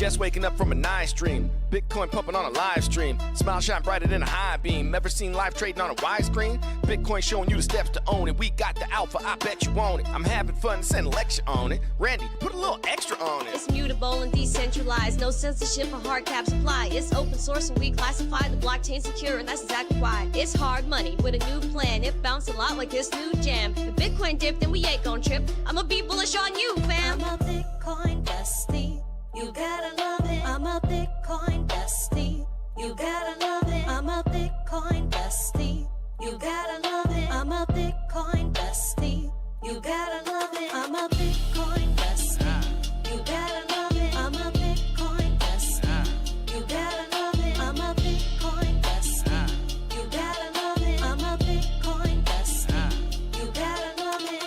Just waking up from a nice dream. Bitcoin pumping on a live stream. Smile shine brighter than a high beam. Ever seen live trading on a widescreen? Bitcoin showing you the steps to own it. We got the alpha, I bet you want it. I'm having fun, send a lecture on it. Randy, put a little extra on it. It's mutable and decentralized. No censorship or hard caps apply. It's open source and we classify the blockchain secure, and that's exactly why. It's hard money with a new plan. It bounced a lot like this new jam. If Bitcoin dipped, then we ain't gon' trip. I'ma be bullish on you, fam. I'm a Bitcoin bestie. You gotta love it. I'm a Bitcoin bestie. You gotta love it. I'm a Bitcoin bestie. You gotta love it. I'm a Bitcoin bestie. You gotta love it. I'm a Bitcoin bestie. You gotta love it. I'm a Bitcoin bestie. You gotta love it. I'm a Bitcoin bestie. You gotta love it. I'm a Bitcoin bestie. You gotta love it.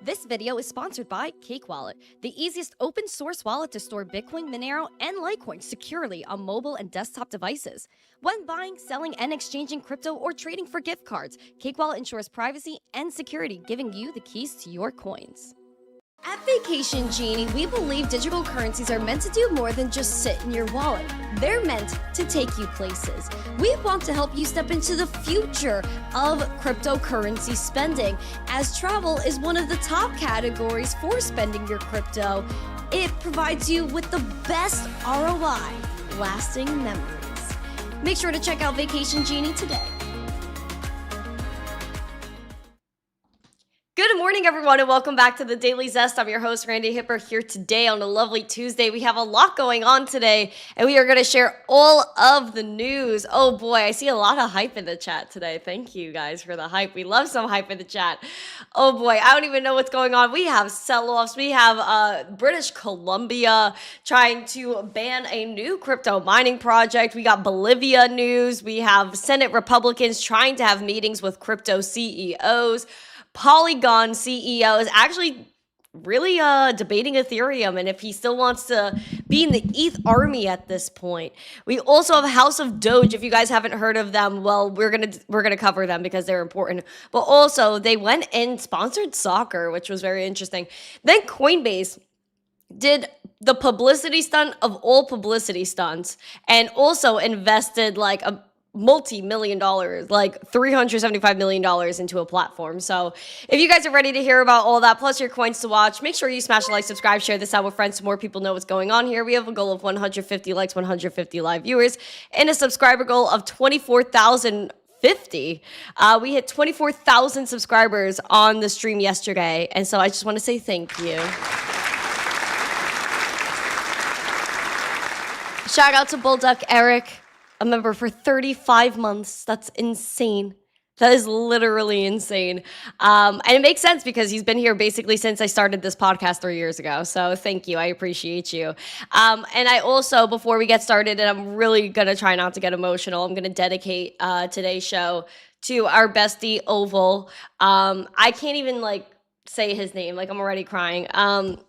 This video is sponsored by Cake Wallet, the easiest open source wallet to store Bitcoin, Monero, and Litecoin securely on mobile and desktop devices. When buying, selling, and exchanging crypto or trading for gift cards, Cake Wallet ensures privacy and security, giving you the keys to your coins. At Vacation Genie, we believe digital currencies are meant to do more than just sit in your wallet. They're meant to take you places. We want to help you step into the future of cryptocurrency spending, as travel is one of the top categories for spending your crypto. It provides you with the best ROI, lasting memories. Make sure to check out Vacation Genie today. Good morning, everyone, and welcome back to the Daily Zest. I'm your host, Randi Hipper, here today on a lovely Tuesday. We have a lot going on today, and we are going to share all of the news. Oh boy, I see a lot of hype in the chat today. Thank you guys for the hype. We love some hype in the chat. Oh boy, I don't even know what's going on. We have sell-offs. We have British Columbia trying to ban a new crypto mining project. We got Bolivia news. We have Senate Republicans trying to have meetings with crypto CEOs. Polygon CEO is actually really debating Ethereum and if he still wants to be in the ETH army at this point. We also have House of Doge. If you guys haven't heard of them, well, we're gonna cover them because they're important. But also, they went and sponsored soccer, which was very interesting. Then Coinbase did the publicity stunt of all publicity stunts and also invested like a multi-million dollars, like $375 million into a platform. So if you guys are ready to hear about all that, plus your coins to watch, make sure you smash a like, subscribe, share this out with friends so more people know what's going on here. We have a goal of 150 likes, 150 live viewers, and a subscriber goal of 24,050. We hit 24,000 subscribers on the stream yesterday, and so I just want to say thank you. Shout out to Bullduck Eric, a member for 35 months. That's insane. That is literally insane. And it makes sense because he's been here basically since I started this podcast 3 years ago. So thank you. I appreciate you. And I also, before we get started, and I'm really going to try not to get emotional, I'm going to dedicate today's show to our bestie, Oval. I can't even say his name. I'm already crying. And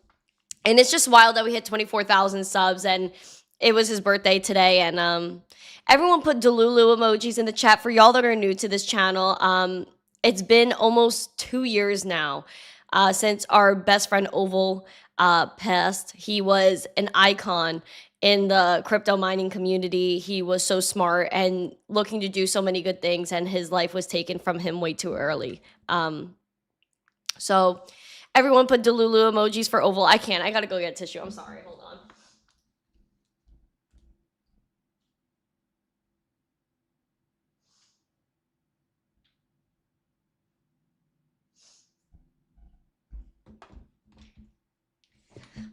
it's just wild that we hit 24,000 subs, and it was his birthday today. And everyone put Delulu emojis in the chat for y'all that are new to this channel. It's been almost 2 years now since our best friend Oval passed. He was an icon in the crypto mining community. He was so smart and looking to do so many good things, and his life was taken from him way too early. So everyone put Delulu emojis for Oval. I can't. I gotta go get tissue. I'm sorry. Hold on.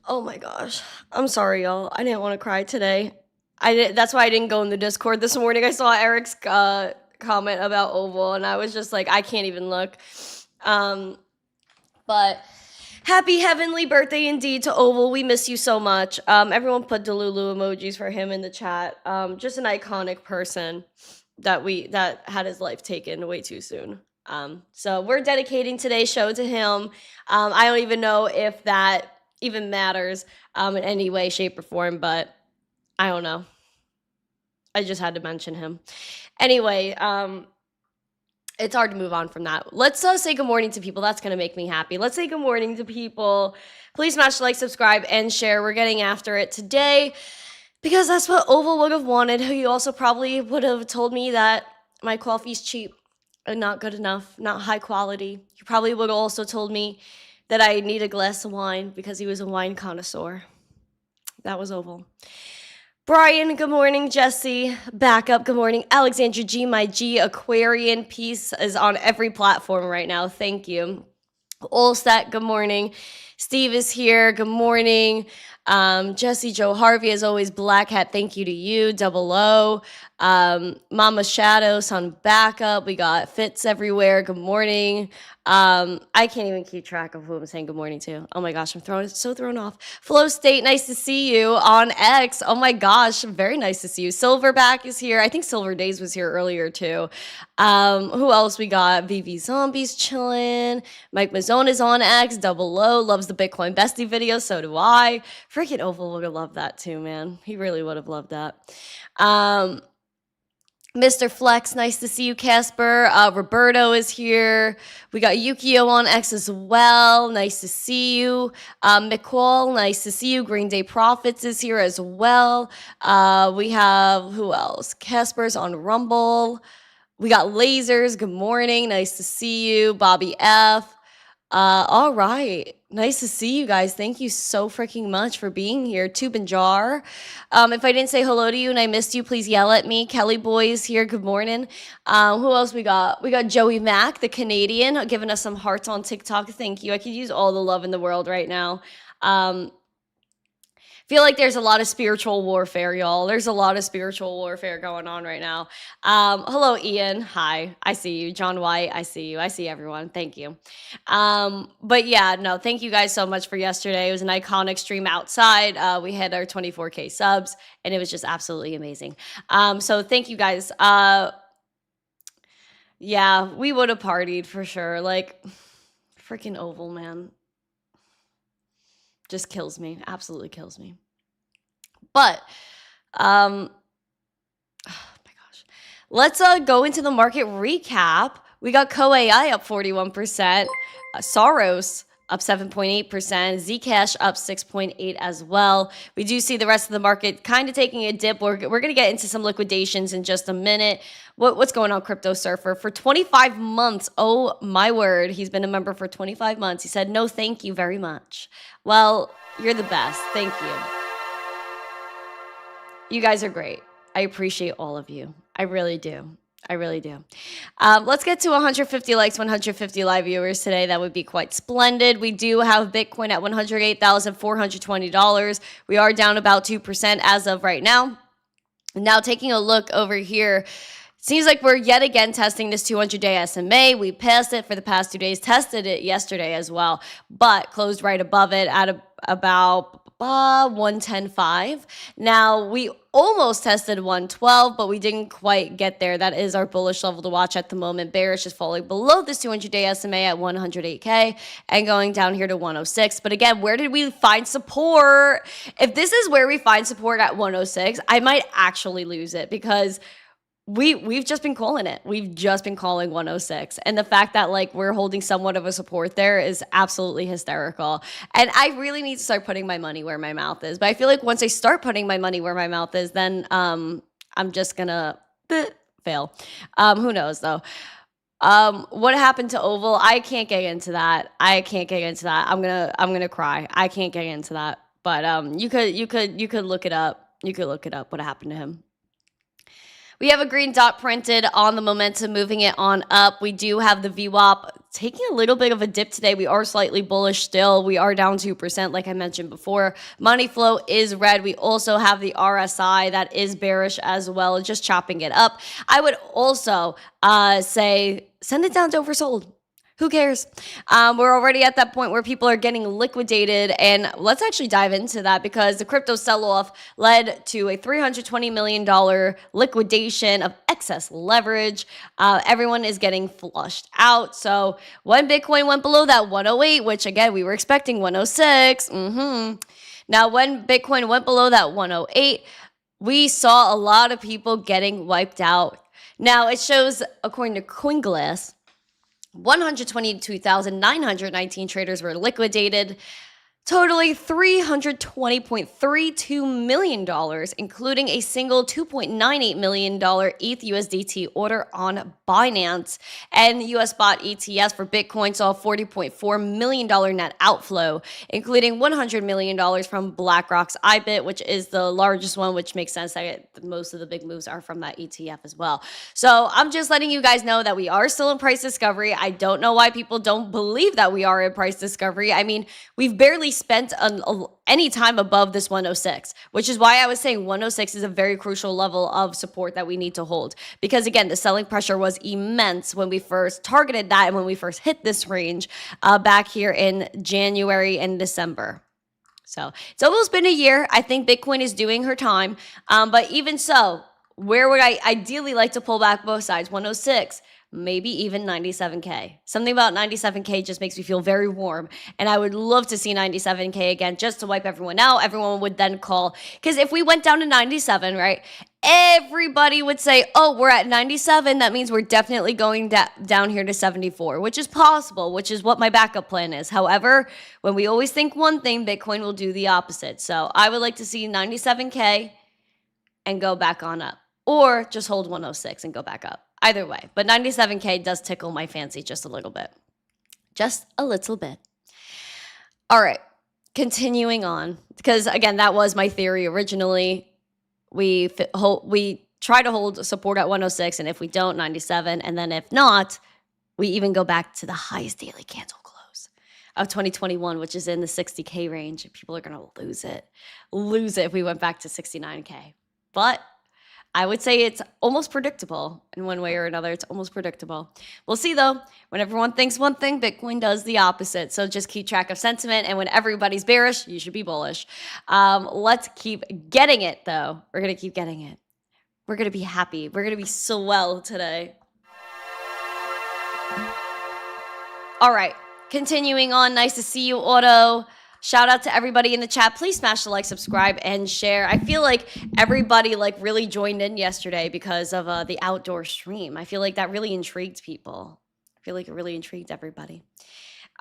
Oh my gosh. I'm sorry, y'all. I didn't want to cry today. That's why I didn't go in the Discord this morning. I saw Eric's comment about Oval, and I was just like, I can't even look. But happy heavenly birthday indeed to Oval. We miss you so much. Everyone put Delulu emojis for him in the chat. Just an iconic person that had his life taken way too soon. So we're dedicating today's show to him. I don't even know if that even matters in any way, shape, or form, but I don't know. I just had to mention him. Anyway, it's hard to move on from that. Let's say good morning to people. That's going to make me happy. Let's say good morning to people. Please smash like, subscribe, and share. We're getting after it today because that's what Oval would have wanted. He also probably would have told me that my coffee's cheap and not good enough, not high quality. He probably would have also told me that I need a glass of wine because he was a wine connoisseur. That was Oval. Brian, good morning. Jesse, backup, good morning. Alexandra G, my G, Aquarian piece is on every platform right now. Thank you. All set, good morning. Steve is here, good morning. Jesse Joe Harvey, as always, Black Hat, thank you to you. Double O. Mama Shadows on backup. We got Fitz everywhere. Good morning. I can't even keep track of who I'm saying good morning to. Oh my gosh, I'm so thrown off. Flow State, nice to see you on X. Oh my gosh, very nice to see you. Silverback is here. I think Silver Days was here earlier too. Who else we got? VV Zombies chilling. Mike Mazzone is on X. Double O loves the Bitcoin Bestie video. So do I. Freaking Oval would have loved that too, man. He really would have loved that. Mr. Flex, nice to see you, Casper. Roberto is here. We got Yukio on X as well. Nice to see you. McCall, nice to see you. Green Day Profits is here as well. We have, who else? Casper's on Rumble. We got Lasers. Good morning. Nice to see you. Bobby F. All right. Nice to see you guys. Thank you so freaking much for being here. Tube and Jar. If I didn't say hello to you and I missed you, please yell at me. Kelly Boy is here. Good morning. Who else we got? We got Joey Mack, the Canadian, giving us some hearts on TikTok. Thank you. I could use all the love in the world right now. Feel like there's a lot of spiritual warfare, y'all. There's a lot of spiritual warfare going on right now. Hello, Ian. Hi. I see you. John White. I see you. I see everyone. Thank you. But yeah, no, thank you guys so much for yesterday. It was an iconic stream outside. We had our 24K subs, and it was just absolutely amazing. So thank you guys. Yeah, we would have partied for sure. Like, freaking Oval, man. Just kills me. Absolutely kills me. But, oh my gosh. Let's go into the market recap. We got Co-AI up 41%. Soros up 7.8%. Zcash up 6.8 as well. We do see the rest of the market kind of taking a dip. We're going to get into some liquidations in just a minute. What's going on, Crypto Surfer? For 25 months, oh my word, he's been a member for 25 months. He said, no, thank you very much. Well, you're the best. Thank you. You guys are great. I appreciate all of you. I really do. I really do. Let's get to 150 likes, 150 live viewers today. That would be quite splendid. We do have Bitcoin at $108,420. We are down about 2% as of right now. Now taking a look over here, seems like we're yet again testing this 200-day SMA. We passed it for the past 2 days, tested it yesterday as well, but closed right above it at about 110.5. Now, we almost tested 112, but we didn't quite get there. That is our bullish level to watch at the moment. Bearish is falling below this 200-day SMA at 108K and going down here to 106. But again, where did we find support? If this is where we find support at 106, I might actually lose it because we've just been calling it. We've just been calling 106. And the fact that like we're holding somewhat of a support there is absolutely hysterical. And I really need to start putting my money where my mouth is. But I feel like once I start putting my money where my mouth is, then I'm just gonna fail. Who knows though? What happened to Oval? I can't get into that. I'm gonna cry. I can't get into that. But you could look it up. You could look it up what happened to him. We have a green dot printed on the momentum, moving it on up. We do have the VWAP taking a little bit of a dip today. We are slightly bullish still. We are down 2%, like I mentioned before. Money flow is red. We also have the RSI that is bearish as well, just chopping it up. I would also say send it down to oversold. Who cares? We're already at that point where people are getting liquidated, and let's actually dive into that because the crypto sell-off led to a $320 million liquidation of excess leverage. Everyone is getting flushed out. So when Bitcoin went below that 108, which again, we were expecting 106. Now, when Bitcoin went below that 108, we saw a lot of people getting wiped out. Now, it shows, according to CoinGlass, 122,919 traders were liquidated, totaling $320.32 million, including a single $2.98 million ETH USDT order on Binance. And US spot ETFs for Bitcoin saw a $40.4 million net outflow, including $100 million from BlackRock's IBIT, which is the largest one, which makes sense that most of the big moves are from that ETF as well. So I'm just letting you guys know that we are still in price discovery. I don't know why people don't believe that we are in price discovery. I mean, we've barely spent any time above this 106, which is why I was saying 106 is a very crucial level of support that we need to hold. Because again, the selling pressure was immense when we first targeted that and when we first hit this range back here in January and December. So it's almost been a year. I think Bitcoin is doing her time. But even so, where would I ideally like to pull back both sides? 106. Maybe even 97K. Something about 97K just makes me feel very warm. And I would love to see 97K again just to wipe everyone out. Everyone would then call. Because if we went down to 97, right, everybody would say, oh, we're at 97. That means we're definitely going down here to 74, which is possible, which is what my backup plan is. However, when we always think one thing, Bitcoin will do the opposite. So I would like to see 97K and go back on up. Or just hold 106 and go back up. Either way, but 97K does tickle my fancy just a little bit. Just a little bit. All right, continuing on, because again, that was my theory originally. We try to hold support at 106, and if we don't, 97, and then if not, we even go back to the highest daily candle close of 2021, which is in the 60K range. People are gonna lose it if we went back to 69K. But I would say it's almost predictable in one way or another. It's almost predictable. We'll see, though. When everyone thinks one thing, Bitcoin does the opposite. So just keep track of sentiment. And when everybody's bearish, you should be bullish. Let's keep getting it, though. We're going to keep getting it. We're going to be happy. We're going to be swell today. All right. Continuing on. Nice to see you, Auto. Shout out to everybody in the chat. Please smash the like, subscribe, and share. I feel like everybody really joined in yesterday because of the outdoor stream. I feel like that really intrigued people. I feel like it really intrigued everybody.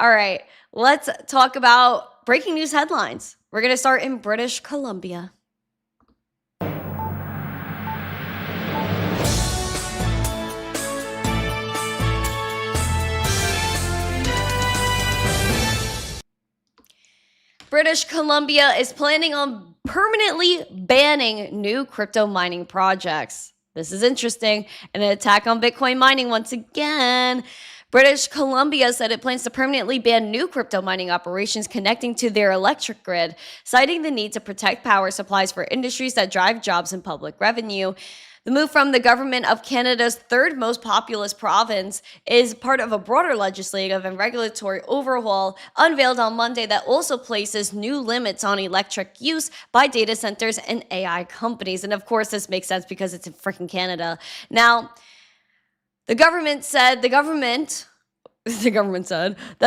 All right, let's talk about breaking news headlines. We're going to start in British Columbia. British Columbia is planning on permanently banning new crypto mining projects. This is interesting. An attack on Bitcoin mining once again. British Columbia said it plans to permanently ban new crypto mining operations connecting to their electric grid, citing the need to protect power supplies for industries that drive jobs and public revenue. The move from the government of Canada's third most populous province is part of a broader legislative and regulatory overhaul unveiled on Monday that also places new limits on electric use by data centers and AI companies. And of course, this makes sense because it's in freaking Canada. Now, the government said that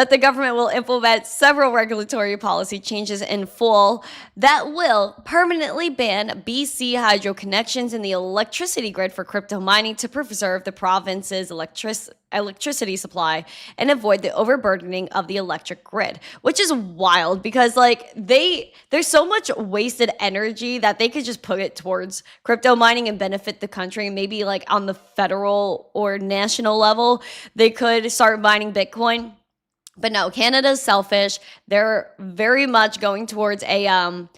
the government will implement several regulatory policy changes in fall that will permanently ban BC Hydro connections in the electricity grid for crypto mining to preserve the province's electricity supply and avoid the overburdening of the electric grid, which is wild because there's so much wasted energy that they could just put it towards crypto mining and benefit the country. Maybe on the federal or national level, they could start mining Bitcoin. But no, Canada's selfish. They're very much going towards a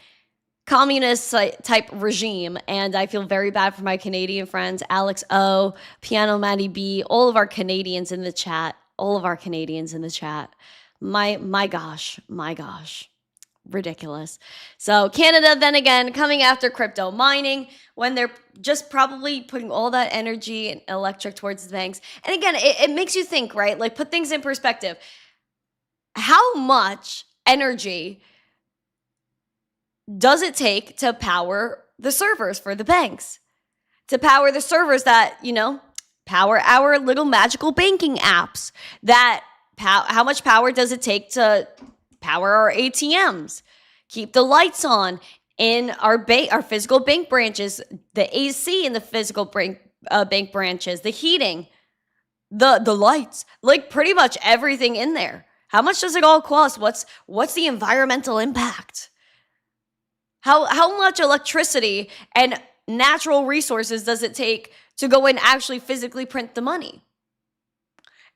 communist type regime, and I feel very bad for my Canadian friends, Alex O, Piano Maddie B, all of our Canadians in the chat. My gosh, ridiculous. So Canada, then again, coming after crypto mining when they're just probably putting all that energy and electric towards the banks. And again, it makes you think, right? Put things in perspective. How much energy does it take to power the servers for the banks? To power the servers that, power our little magical banking apps? How much power does it take to power our ATMs? Keep the lights on in our physical bank branches, the AC in the physical bank branches, the heating, the lights, like pretty much everything in there. How much does it all cost? What's the environmental impact? How much electricity and natural resources does it take to go and actually physically print the money?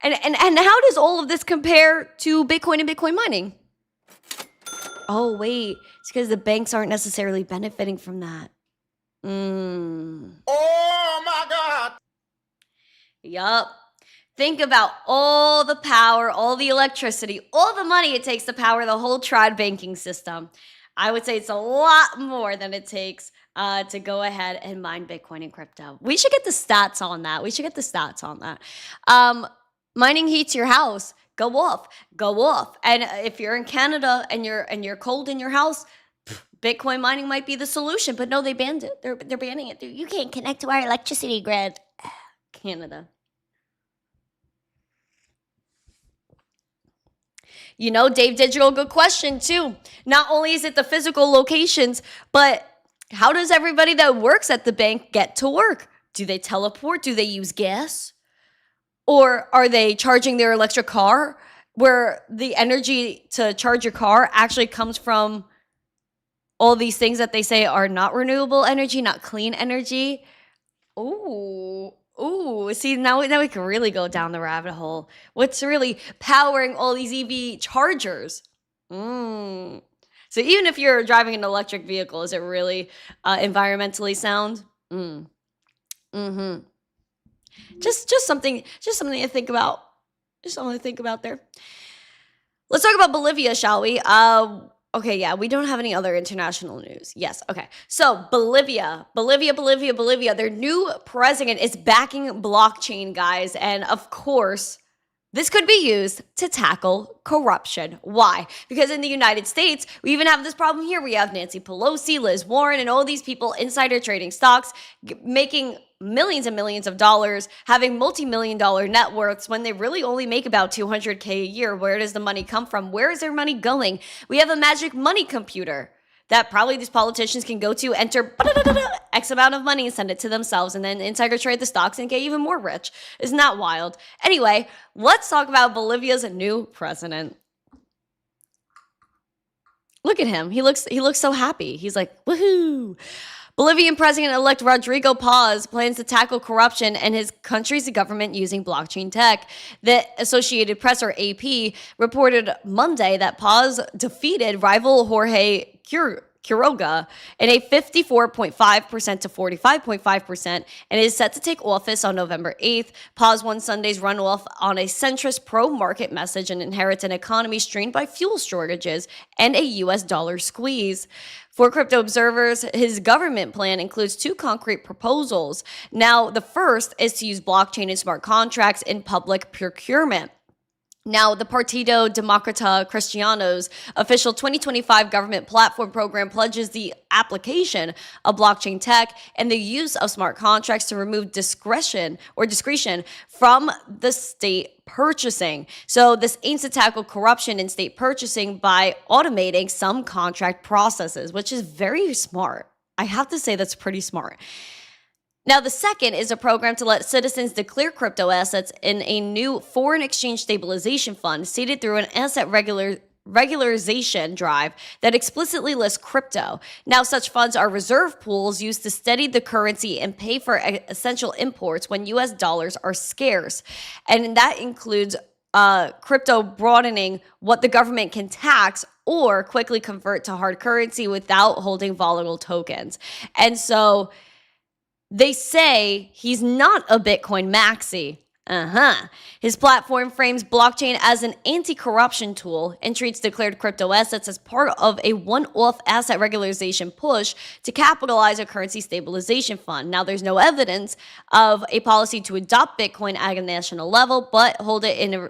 And how does all of this compare to Bitcoin and Bitcoin mining? Oh, wait. It's because the banks aren't necessarily benefiting from that. Oh my God! Yup. Think about all the power, all the electricity, all the money it takes to power the whole triad banking system. I would say it's a lot more than it takes to go ahead and mine Bitcoin and crypto. We should get the stats on that. Mining heats your house. Go off. And if you're in Canada and you're cold in your house, Bitcoin mining might be the solution. But no, they banned it. They're banning it. You can't connect to our electricity grid. Canada. You know, Dave Digital, good question too. Not only is it the physical locations, but how does everybody that works at the bank get to work? Do they teleport? Do they use gas? Or are they charging their electric car, where the energy to charge your car actually comes from all these things that they say are not renewable energy, not clean energy? Ooh, see, now we can really go down the rabbit hole. What's really powering all these EV chargers? So even if you're driving an electric vehicle, is it really environmentally sound? Just something to think about. Just something to think about there. Let's talk about Bolivia, shall we? Okay, yeah, we don't have any other international news. Yes, okay. So Bolivia, their new president is backing blockchain, guys. And of course, this could be used to tackle corruption. Why? Because in the United States, we even have this problem here. We have Nancy Pelosi, Liz Warren, and all these people insider trading stocks, making millions and millions of dollars, having multi-million-dollar net worths when they really only make about $200K a year. Where does the money come from? Where is their money going? We have a magic money computer that probably these politicians can go to, enter X amount of money and send it to themselves, and then insider trade the stocks and get even more rich. Isn't that wild? Anyway, let's talk about Bolivia's new president. Look at him. He looks so happy. He's like, woohoo. Bolivian President-elect Rodrigo Paz plans to tackle corruption in his country's government using blockchain tech. The Associated Press, or AP, reported Monday that Paz defeated rival Jorge Quiroga in a 54.5% to 45.5%, and is set to take office on November 8th. Paz won Sunday's runoff on a centrist pro-market message and inherits an economy strained by fuel shortages and a U.S. dollar squeeze. For crypto observers, his government plan includes two concrete proposals. Now, the first is to use blockchain and smart contracts in public procurement. Now, the Partido Democrata Cristiano's official 2025 government platform program pledges the application of blockchain tech and the use of smart contracts to remove discretion from the state purchasing. So this aims to tackle corruption in state purchasing by automating some contract processes, which is very smart. I have to say that's pretty smart. Now, the second is a program to let citizens declare crypto assets in a new foreign exchange stabilization fund seeded through an asset regularization drive that explicitly lists crypto. Now, such funds are reserve pools used to steady the currency and pay for essential imports when U.S. dollars are scarce. And that includes crypto broadening what the government can tax or quickly convert to hard currency without holding volatile tokens. And so they say he's not a Bitcoin maxi. His platform frames blockchain as an anti-corruption tool and treats declared crypto assets as part of a one-off asset regularization push to capitalize a currency stabilization fund. Now, there's no evidence of a policy to adopt Bitcoin at a national level, but hold it in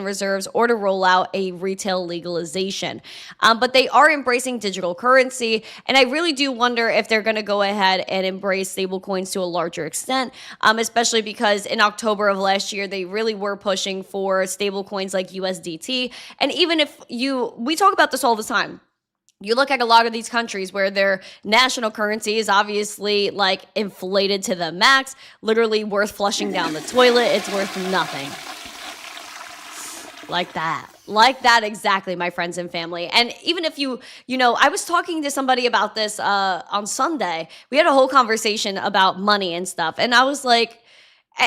reserves or to roll out a retail legalization. But they are embracing digital currency, and I really do wonder if they're going to go ahead and embrace stablecoins to a larger extent, especially because in October of last year, they really were pushing for stablecoins like USDT. And even if we talk about this all the time, You look at a lot of these countries where their national currency is obviously like inflated to the max, literally worth flushing down the toilet. It's worth nothing. Like that exactly, my friends and family. And even if I was talking to somebody about this on Sunday. We had a whole conversation about money and stuff. And I was like,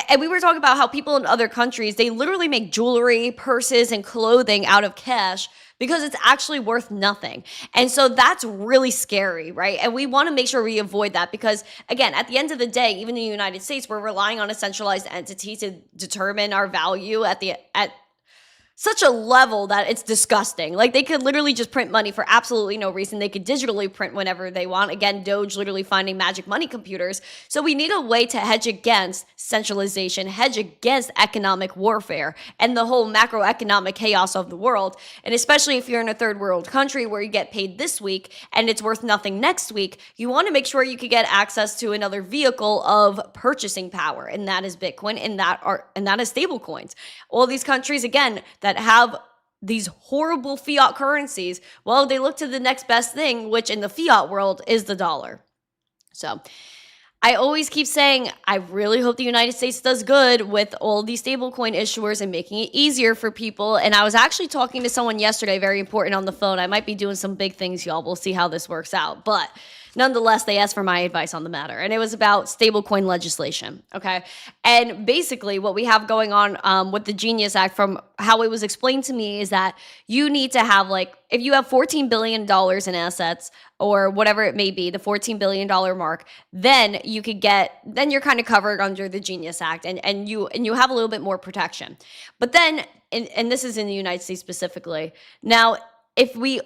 and we were talking about how people in other countries, they literally make jewelry, purses, and clothing out of cash because it's actually worth nothing. And so that's really scary, right? And we want to make sure we avoid that because, again, at the end of the day, even in the United States, we're relying on a centralized entity to determine our value at such a level that it's disgusting. Like, they could literally just print money for absolutely no reason. They could digitally print whenever they want. Again, Doge literally finding magic money computers. So we need a way to hedge against centralization, hedge against economic warfare, and the whole macroeconomic chaos of the world. And especially if you're in a third world country where you get paid this week and it's worth nothing next week, you want to make sure you could get access to another vehicle of purchasing power, and that is Bitcoin, and that is stable coins. All these countries, again, that have these horrible fiat currencies, well, they look to the next best thing, which in the fiat world is the dollar. So I always keep saying, I really hope the United States does good with all these stablecoin issuers and making it easier for people. And I was actually talking to someone yesterday, very important, on the phone. I might be doing some big things, y'all. We'll see how this works out. But nonetheless, they asked for my advice on the matter, and it was about stablecoin legislation, okay? And basically what we have going on with the Genius Act, from how it was explained to me, is that you need to have, like, if you have $14 billion in assets or whatever it may be, the $14 billion mark, then you're kind of covered under the Genius Act, and you have a little bit more protection. But then, and this is in the United States specifically, now, if we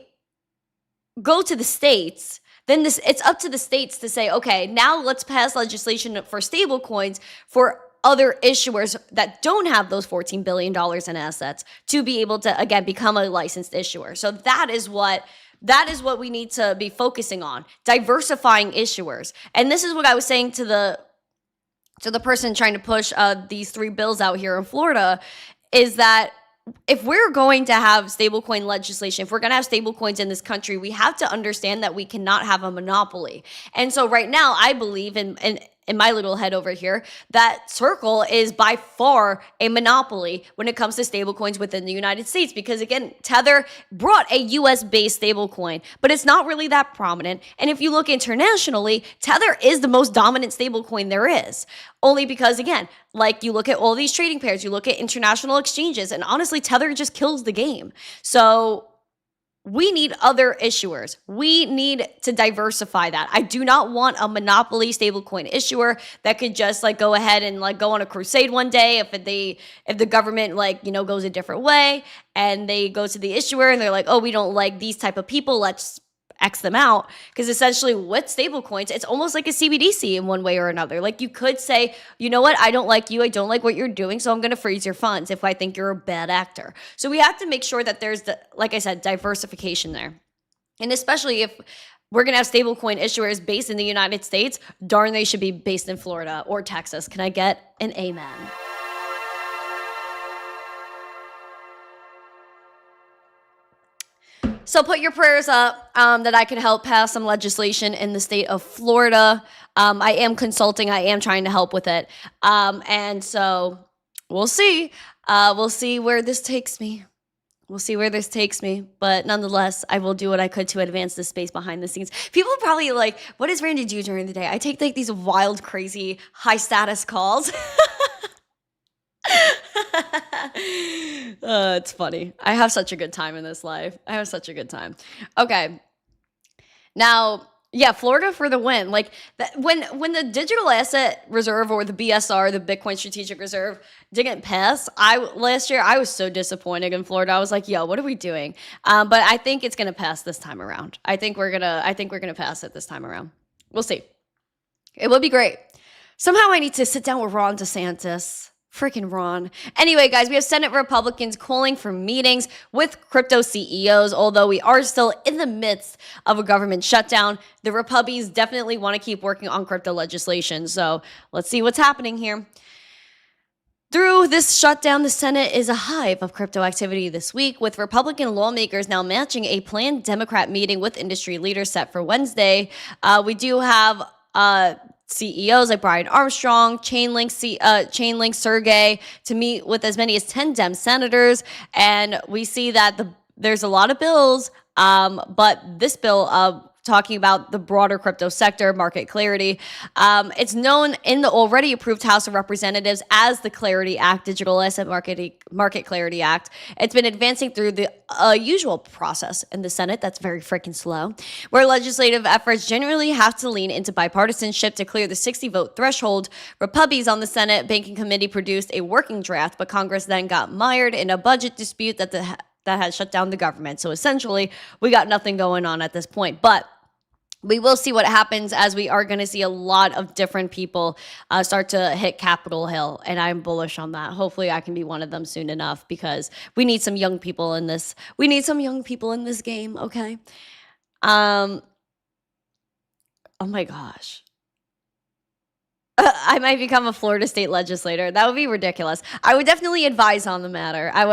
go to the states, then it's up to the states to say, okay, now let's pass legislation for stable coins for other issuers that don't have those $14 billion in assets to be able to, again, become a licensed issuer. So that is what we need to be focusing on, diversifying issuers. And this is what I was saying to the person trying to push these 3 bills out here in Florida, is that if we're going to have stablecoin legislation, if we're going to have stablecoins in this country, we have to understand that we cannot have a monopoly. And so right now, I believe in my little head over here, that Circle is by far a monopoly when it comes to stablecoins within the United States. Because again, Tether brought a US-based stablecoin, but it's not really that prominent. And if you look internationally, Tether is the most dominant stablecoin there is. Only because, again, like, you look at all these trading pairs, you look at international exchanges, and honestly, Tether just kills the game. So we need other issuers. We need to diversify that. I do not want a monopoly stablecoin issuer that could just like go ahead and like go on a crusade one day if the government goes a different way, and they go to the issuer and they're like, oh, we don't like these type of people, let's X them out. Because essentially with stablecoins, it's almost like a CBDC in one way or another. Like, you could say, you know what, I don't like you, I don't like what you're doing, so I'm going to freeze your funds if I think you're a bad actor. So we have to make sure that there's, like I said, diversification there. And especially if we're going to have stablecoin issuers based in the United States, darn, they should be based in Florida or Texas. Can I get an amen? So put your prayers up that I can help pass some legislation in the state of Florida. I am consulting. I am trying to help with it. And so we'll see. We'll see where this takes me. But nonetheless, I will do what I could to advance this space behind the scenes. People are probably like, what does Randy do during the day? I take like these wild, crazy, high status calls. It's funny. I have such a good time in this life. Okay. Now, yeah, Florida for the win. Like, when the digital asset reserve, or the BSR, the Bitcoin Strategic Reserve, didn't pass, last year I was so disappointed in Florida. I was like, yo, what are we doing? But I think it's gonna pass this time around. I think we're gonna pass it this time around. We'll see. It would be great. Somehow I need to sit down with Ron DeSantis. Freaking Ron. Anyway, guys, we have Senate Republicans calling for meetings with crypto CEOs. Although we are still in the midst of a government shutdown, the Republicans definitely want to keep working on crypto legislation. So let's see what's happening here. Through this shutdown, the Senate is a hive of crypto activity this week, with Republican lawmakers now matching a planned Democrat meeting with industry leaders set for Wednesday. We do have CEOs like Brian Armstrong, Chainlink Sergey to meet with as many as 10 Dem senators, and we see that there's a lot of bills, but this bill talking about the broader crypto sector, market clarity. It's known in the already approved House of Representatives as the Clarity Act, Digital Asset Market Clarity Act. It's been advancing through the usual process in the Senate. That's very freaking slow, where legislative efforts generally have to lean into bipartisanship to clear the 60-vote threshold. Repubbies on the Senate Banking Committee produced a working draft, but Congress then got mired in a budget dispute that has shut down the government. So essentially, we got nothing going on at this point. But we will see what happens, as we are going to see a lot of different people start to hit Capitol Hill, and I'm bullish on that. Hopefully I can be one of them soon enough, because we need some young people in this. We need some young people in this game, okay? Oh my gosh. I might become a Florida state legislator. That would be ridiculous. I would definitely advise on the matter. I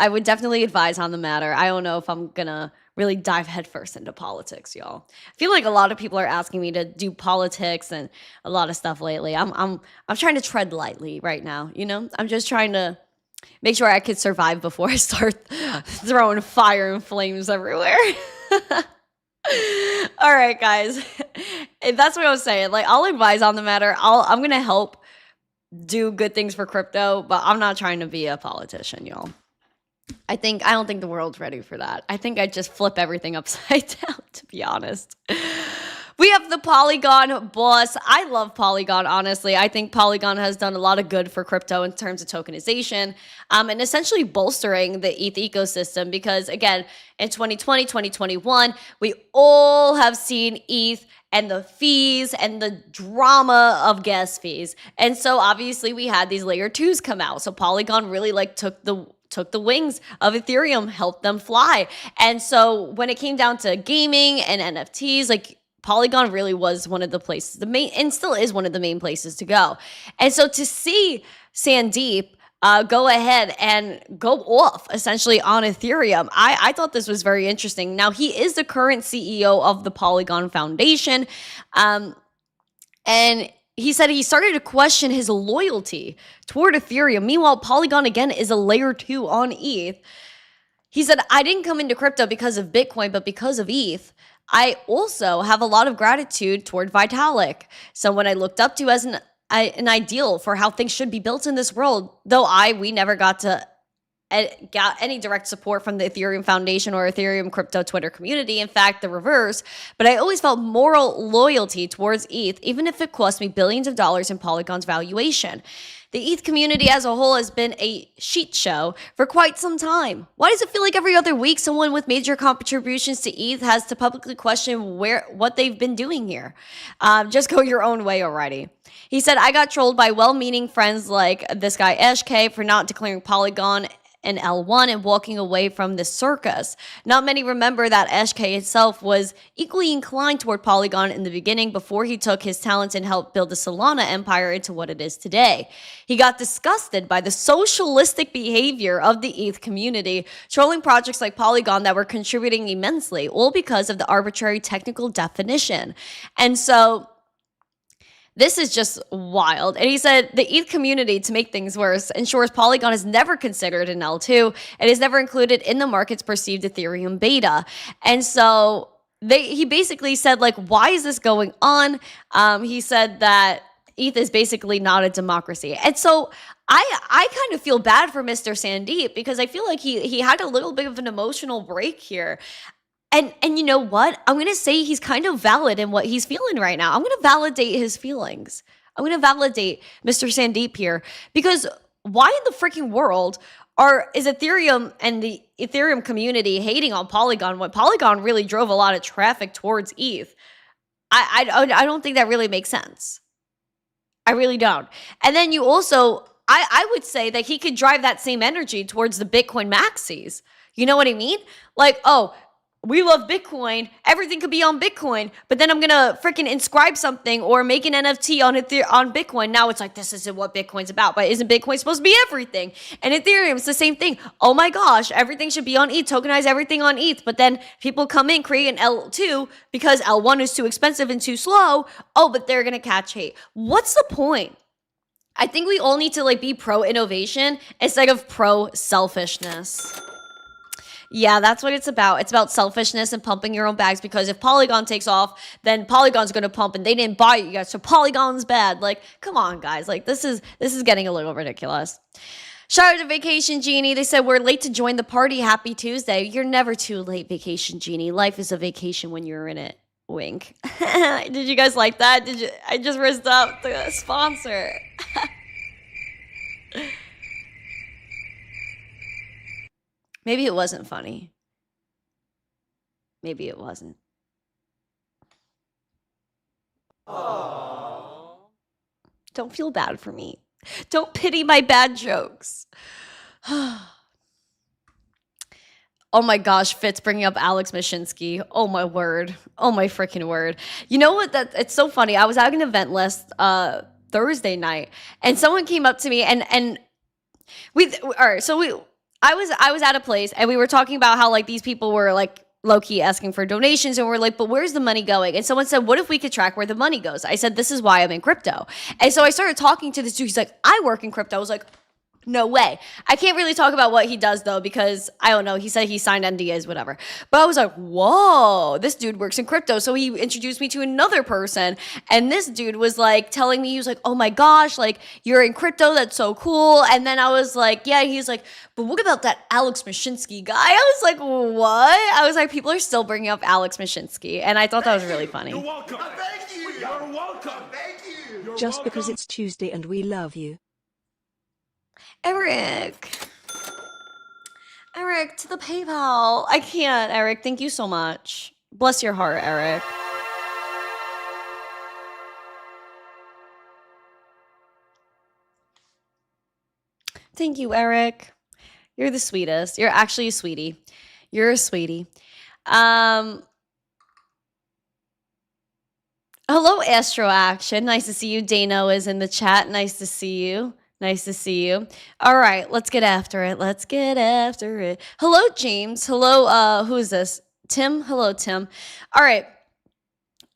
would definitely advise on the matter. I don't know if I'm gonna really dive headfirst into politics, y'all. I feel like a lot of people are asking me to do politics and a lot of stuff lately. I'm trying to tread lightly right now, you know? I'm just trying to make sure I could survive before I start throwing fire and flames everywhere. All right, guys. That's what I was saying. Like, I'll advise on the matter. I'm gonna help do good things for crypto, but I'm not trying to be a politician, y'all. I don't think the world's ready for that. I think I'd just flip everything upside down, to be honest. We have the Polygon boss. I love Polygon, honestly. I think Polygon has done a lot of good for crypto in terms of tokenization, and essentially bolstering the ETH ecosystem, because, again, in 2020, 2021, we all have seen ETH and the fees and the drama of gas fees. And so obviously we had these layer 2s come out. So Polygon really took the wings of Ethereum, helped them fly. And so when it came down to gaming and NFTs, Polygon really was one of the places, and still is one of the main places to go. And so to see Sandeep go ahead and go off essentially on Ethereum, I thought this was very interesting. Now, he is the current CEO of the Polygon Foundation, and he said he started to question his loyalty toward Ethereum. Meanwhile, Polygon, again, is a layer 2 on ETH. He said, I didn't come into crypto because of Bitcoin, but because of ETH. I also have a lot of gratitude toward Vitalik, someone I looked up to as an ideal for how things should be built in this world, though we never got any direct support from the Ethereum Foundation or Ethereum crypto Twitter community. In fact, the reverse. But I always felt moral loyalty towards ETH, even if it cost me billions of dollars in Polygon's valuation. The ETH community as a whole has been a shit show for quite some time. Why does it feel like every other week someone with major contributions to ETH has to publicly question what they've been doing here? Just go your own way already. He said, I got trolled by well-meaning friends like this guy SK for not declaring Polygon an L1 and walking away from the circus. Not many remember that SK itself was equally inclined toward Polygon in the beginning, before he took his talents and helped build the Solana empire into what it is today. He got disgusted by the socialistic behavior of the ETH community, trolling projects like Polygon that were contributing immensely, all because of the arbitrary technical definition. And so this is just wild. And he said the ETH community, to make things worse, ensures Polygon is never considered an L2 and is never included in the market's perceived Ethereum beta. And so he basically said, why is this going on? He said that ETH is basically not a democracy. And so I kind of feel bad for Mr. Sandeep, because I feel like he had a little bit of an emotional break here. And you know what? I'm going to say he's kind of valid in what he's feeling right now. I'm going to validate his feelings. I'm going to validate Mr. Sandeep here, because why in the freaking world is Ethereum and the Ethereum community hating on Polygon when Polygon really drove a lot of traffic towards ETH? I don't think that really makes sense. I really don't. And then you also, I would say that he could drive that same energy towards the Bitcoin maxis. You know what I mean? we love Bitcoin. Everything could be on Bitcoin, but then I'm gonna freaking inscribe something or make an NFT on on Bitcoin. Now it's like, this isn't what Bitcoin's about, but isn't Bitcoin supposed to be everything? And Ethereum, it's the same thing. Oh my gosh, everything should be on ETH, tokenize everything on ETH. But then people come in, create an L2 because L1 is too expensive and too slow. Oh, but they're gonna catch hate. What's the point? I think we all need to like be pro innovation instead of pro selfishness. Yeah, that's what it's about. It's about selfishness and pumping your own bags, because if Polygon takes off, then Polygon's going to pump and they didn't buy it yet. So Polygon's bad. Like, come on, guys. Like, this is getting a little ridiculous. Shout out to Vacation Genie. They said, we're late to join the party. Happy Tuesday. You're never too late, Vacation Genie. Life is a vacation when you're in it. Wink. Did you guys like that? I just risked up the sponsor. Maybe it wasn't funny. Maybe it wasn't. Aww. Don't feel bad for me. Don't pity my bad jokes. Oh my gosh, Fitz bringing up Alex Mashinsky. Oh my word. Oh my freaking word. You know what? It's so funny. I was at an event last Thursday night, and someone came up to me and I was at a place and we were talking about how like these people were like low-key asking for donations, and we're like, but where's the money going? And someone said, what if we could track where the money goes? I said, this is why I'm in crypto. And so I started talking to this dude. He's like, I work in crypto. I was like, no way. I can't really talk about what he does though, because I don't know. He said he signed NDAs, whatever. But I was like, whoa, this dude works in crypto. So he introduced me to another person. And this dude was like telling me, he was like, oh my gosh, like you're in crypto. That's so cool. And then I was like, yeah. He's like, but what about that Alex Mashinsky guy? I was like, what? I was like, people are still bringing up Alex Mashinsky. And I thought that was really funny. You're welcome. Thank you. You're welcome. Thank you. Just because it's Tuesday and we love you. Eric, to the PayPal. I can't, Eric. Thank you so much. Bless your heart, Eric. Thank you, Eric. You're the sweetest. You're actually a sweetie. You're a sweetie. Hello, Astro Action. Nice to see you. Dano is in the chat. Nice to see you. Nice to see you. All right, let's get after it. Let's get after it. Hello, James. Hello, who is this? Tim? Hello, Tim. All right.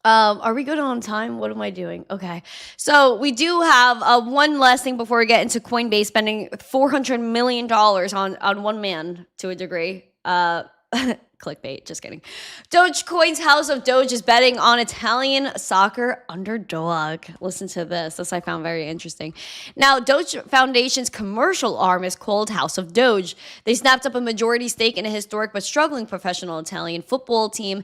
Are we good on time? What am I doing? Okay. So we do have one last thing before we get into Coinbase spending $400 million on one man to a degree. Clickbait, just kidding. Dogecoin's House of Doge is betting on Italian soccer underdog. Listen to this. This I found very interesting. Now, Doge Foundation's commercial arm is called House of Doge. They snapped up a majority stake in a historic but struggling professional Italian football team.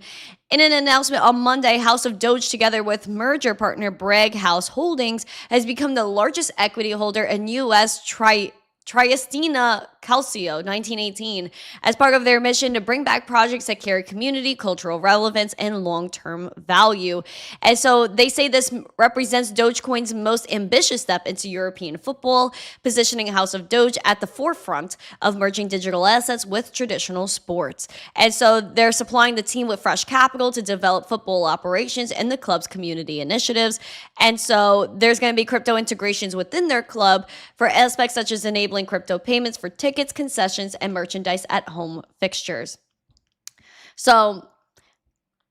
In an announcement on Monday, House of Doge, together with merger partner Bragg House Holdings, has become the largest equity holder in U.S. Triestina Calcio 1918 as part of their mission to bring back projects that carry community, cultural relevance, and long-term value. And so they say this represents Dogecoin's most ambitious step into European football, positioning House of Doge at the forefront of merging digital assets with traditional sports. And so they're supplying the team with fresh capital to develop football operations and the club's community initiatives. And so there's going to be crypto integrations within their club for aspects such as enabling crypto payments for tickets, concessions, and merchandise at home fixtures. So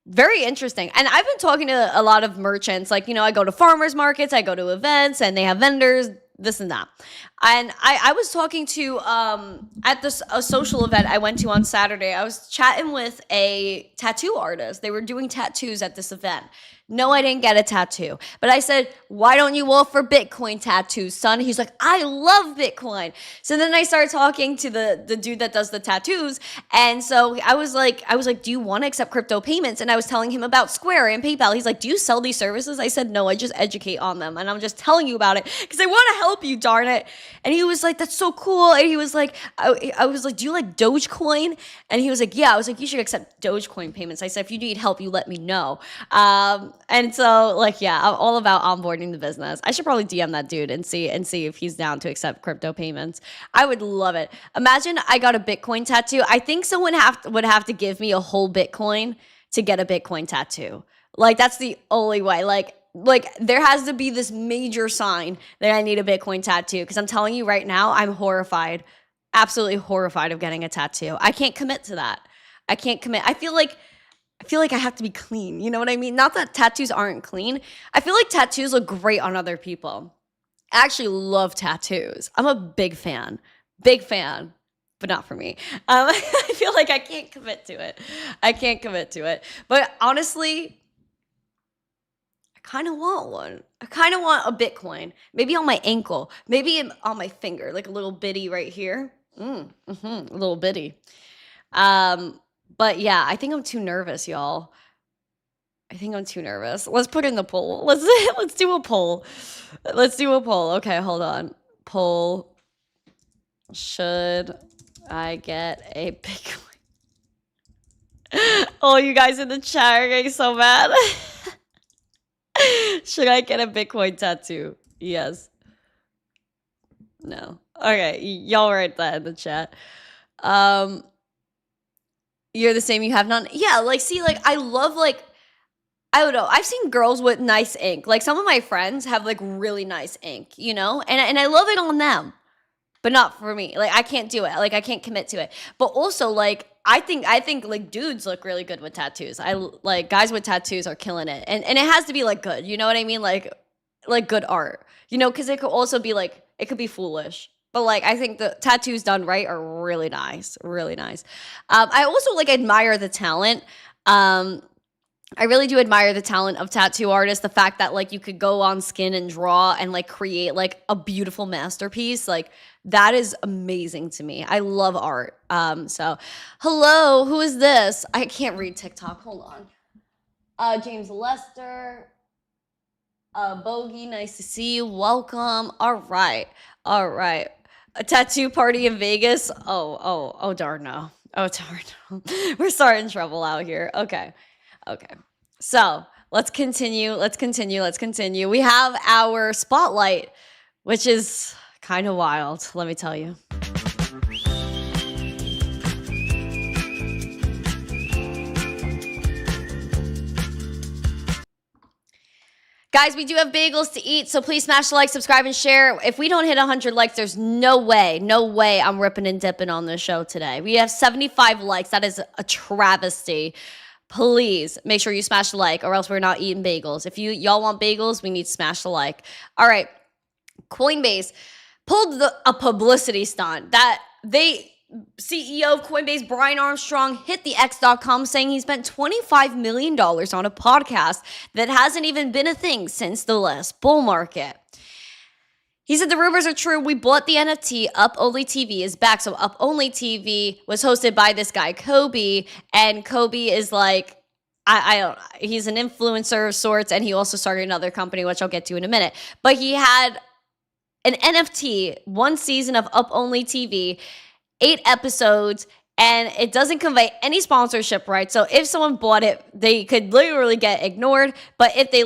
very interesting. And I've been talking to a lot of merchants. Like, you know, I go to farmers markets, I go to events, and they have vendors, this and that. And I was talking to, at a social event I went to on Saturday, I was chatting with a tattoo artist. They were doing tattoos at this event. No, I didn't get a tattoo. But I said, why don't you offer Bitcoin tattoos, son? He's like, I love Bitcoin. So then I started talking to the dude that does the tattoos. And so I was like, do you want to accept crypto payments? And I was telling him about Square and PayPal. He's like, do you sell these services? I said, no, I just educate on them. And I'm just telling you about it because I want to help you, darn it. And he was like, that's so cool. And he was like, I was like, do you like Dogecoin? And he was like, yeah. I was like, you should accept Dogecoin payments. I said, if you need help, you let me know. And so like, yeah, I'm all about onboarding the business. I should probably DM that dude and see if he's down to accept crypto payments. I would love it. Imagine I got a Bitcoin tattoo. I think someone would have to give me a whole Bitcoin to get a Bitcoin tattoo. Like that's the only way. Like there has to be this major sign that I need a Bitcoin tattoo, because I'm telling you right now, I'm horrified, absolutely horrified of getting a tattoo. I can't commit to that. I can't commit. I feel like I have to be clean. You know what I mean? Not that tattoos aren't clean. I feel like tattoos look great on other people. I actually love tattoos. I'm a big fan, but not for me. I feel like I can't commit to it. But honestly, I kind of want one. I kind of want a Bitcoin, maybe on my ankle, maybe on my finger, like a little bitty right here. A little bitty. But yeah, I think I'm too nervous, y'all. I think I'm too nervous. Let's put in the poll. Let's do a poll. Okay, hold on. Poll. Should I get a Bitcoin? Oh, you guys in the chat are getting so mad. Should I get a Bitcoin tattoo? Yes. No. Okay, y'all write that in the chat. You're the same, you have none. Yeah, like, see, like, I love, like, I don't know. I've seen girls with nice ink. Like, some of my friends have, like, really nice ink, you know? And I love it on them, but not for me. Like, I can't do it. Like, I can't commit to it. But also, like, I think, like, dudes look really good with tattoos. Like, guys with tattoos are killing it. And it has to be, like, good. You know what I mean? Like good art. You know, because it could also be, like, it could be foolish. But, like, I think the tattoos done right are really nice. Really nice. I also, like, admire the talent. I really do admire the talent of tattoo artists. The fact that, like, you could go on skin and draw and, like, create, like, a beautiful masterpiece. Like, that is amazing to me. I love art. So, hello, who is this? I can't read TikTok. Hold on. James Lester. Bogey, nice to see you. Welcome. All right. A tattoo party in Vegas. Oh, darn no. Oh, darn no. We're starting trouble out here. Okay. So let's continue. We have our spotlight, which is kind of wild, let me tell you. Guys, we do have bagels to eat, so please smash the like, subscribe, and share. If we don't hit 100 likes, there's no way I'm ripping and dipping on this show today. We have 75 likes. That is a travesty. Please make sure you smash the like, or else we're not eating bagels. If y'all want bagels, we need to smash the like. All right, Coinbase pulled a publicity stunt that CEO of Coinbase, Brian Armstrong, hit the X.com saying he spent $25 million on a podcast that hasn't even been a thing since the last bull market. He said the rumors are true. We bought the NFT. Up Only TV is back. So Up Only TV was hosted by this guy, Kobe. And Kobe is like, he's an influencer of sorts. And he also started another company, which I'll get to in a minute. But he had an NFT, one season of Up Only TV, 8 episodes, and it doesn't convey any sponsorship rights. So if someone bought it, they could literally get ignored. But if they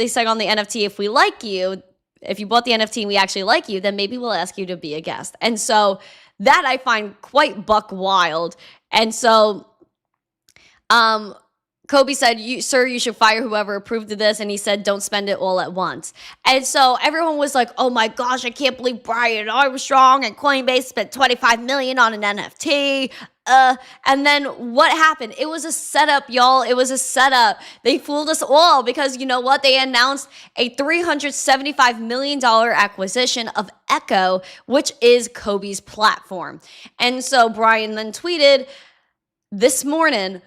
say on the NFT, if we like you, if you bought the NFT and we actually like you, then maybe we'll ask you to be a guest. And so that I find quite buck wild. And so Kobe said, sir, you should fire whoever approved of this. And he said, don't spend it all at once. And so everyone was like, oh my gosh, I can't believe Brian Armstrong and Coinbase spent $25 million on an NFT. And then what happened? It was a setup, y'all. It was a setup. They fooled us all because you know what? They announced a $375 million acquisition of Echo, which is Kobe's platform. And so Brian then tweeted this morning,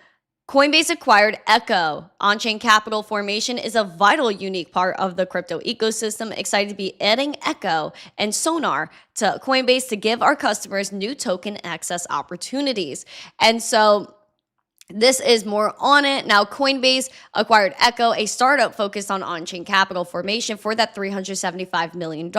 Coinbase acquired Echo. On-chain capital formation is a vital, unique part of the crypto ecosystem. Excited to be adding Echo and Sonar to Coinbase to give our customers new token access opportunities. And so This is more on it. Now, Coinbase acquired Echo, a startup focused on on-chain capital formation for that $375 million.